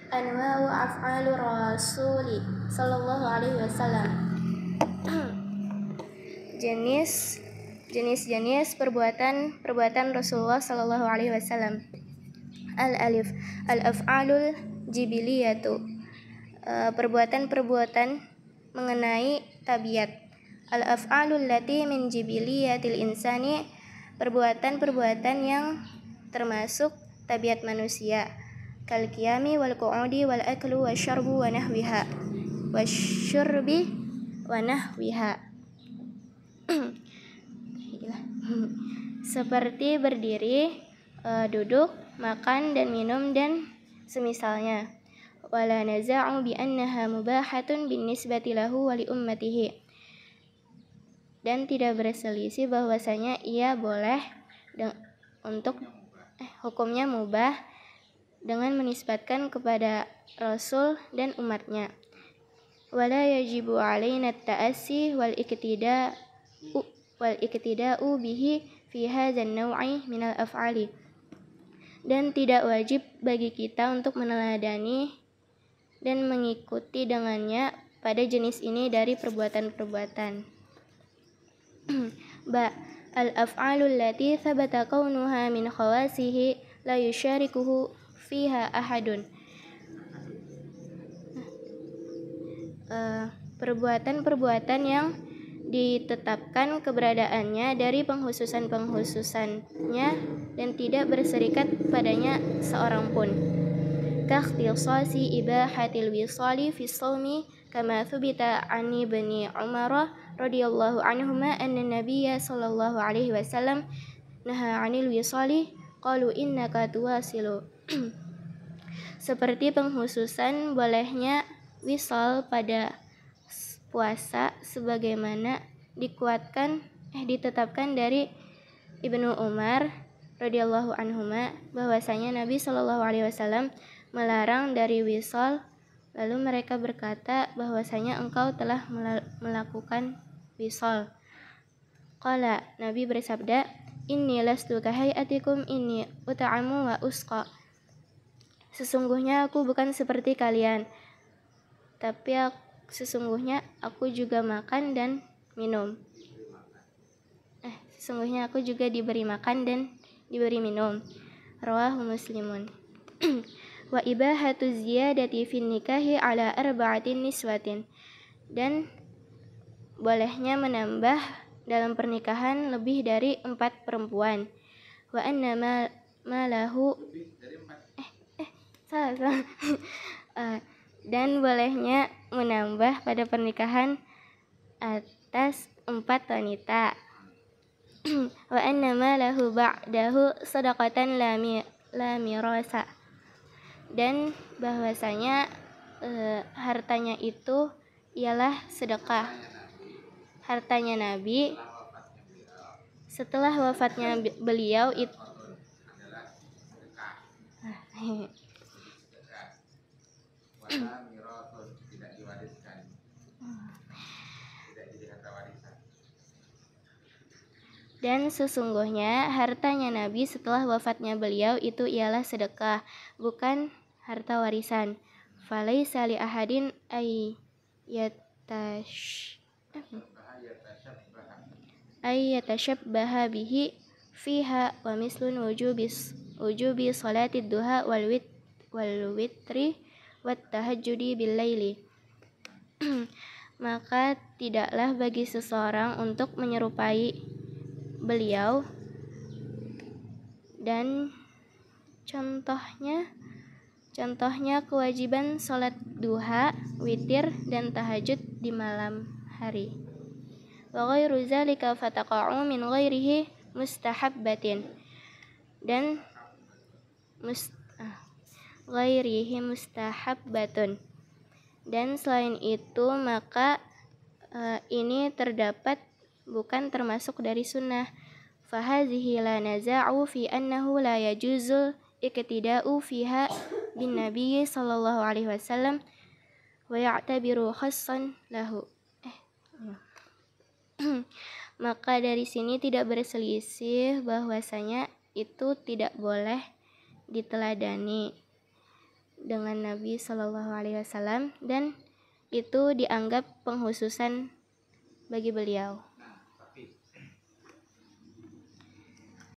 Anwa'u af'alu rasuli sallallahu alaihi wasallam. Jenis-jenis perbuatan Rasulullah sallallahu alaihi wasallam. Al-alif al-af'alul jibiliyatu, perbuatan-perbuatan mengenai tabiat. Al-af'alul lati min jibiliyatil insani, perbuatan-perbuatan yang termasuk tabiat manusia. Kal qiyami wal qu'udi wal aklu wasyarbu wa nahwiha. Wasyurbi wa nahwiha. Seperti berdiri, duduk, makan dan minum dan semisalnya. Wala naza'u bi annaha mubahatun bin nisbati lahu wa li ummatihi. Dan tidak berselisih bahwasanya ia boleh untuk hukumnya mubah dengan menisbatkan kepada Rasul dan umatnya. Wala yajibu alaina at-ta'assi wal iktida'u bihi fi hadzal naw'i minal af'ali. Dan tidak wajib bagi kita untuk meneladani dan mengikuti dengannya pada jenis ini dari perbuatan-perbuatan. Ba al-af'alul lati thabata kaunuha min khawasihi la yusyarikuhu fiha ahadun. Perbuatan-perbuatan yang ditetapkan keberadaannya dari penghususan-penghususannya dan tidak berserikat padanya seorang pun. Kakhtisasi ibahatil wisali fi shaumi kama thubita an ibni Umar radhiyallahu anhuma anna nabiyya sallallahu alaihi wasallam naha 'anil wisali qalu innaka tuwasilu. Seperti penghususan bolehnya wisal pada puasa sebagaimana ditetapkan dari Ibnu Umar radhiyallahu anhuma bahwasanya Nabi sallallahu alaihi wasallam melarang dari wisal. Lalu mereka berkata bahwasanya engkau telah melakukan wisal. Qala, Nabi bersabda, inni lastu kahayatikum inni ut'amu wa usqa. Sesungguhnya aku bukan seperti kalian, tapi sesungguhnya aku juga makan dan minum. Sesungguhnya aku juga diberi makan dan diberi minum. Rawahu Muslimun. Wa ibahatu ziyadati fin nikahi ala arba'atin niswatin. Dan bolehnya menambah dalam pernikahan lebih dari 4 perempuan. Wa anna malahu salah. Dan bolehnya menambah pada pernikahan atas 4 wanita. Wa anna malahu ba'dahu sadaqatan la mirasa. Dan bahwasanya hartanya itu ialah sedekah. Hartanya Nabi setelah wafatnya beliau itu dan sesungguhnya hartanya Nabi setelah wafatnya beliau itu ialah sedekah, bukan harta warisan. Falaisa li ahadin yatashabbaha bihi fiha wa mislun wujubi salatid duha wal witri wat tahajjudi bil laili. Maka tidaklah bagi seseorang untuk menyerupai beliau, dan contohnya kewajiban salat duha, witir dan tahajud di malam hari. Wa ghairu zalika fataqa'u min ghairihi mustahabbatin. Dan ghairihi mustahabbatun. Dan selain itu maka ini terdapat bukan termasuk dari sunnah. Fahazihi la naza'u fi annahu la yajuzul iktida'u fiha bin Nabi sallallahu alaihi wasallam wa ya'tabiru khassan lahu. Maka dari sini tidak berselisih bahwasanya itu tidak boleh diteladani dengan Nabi Shallallahu Alaihi Wasallam dan itu dianggap penghususan bagi beliau.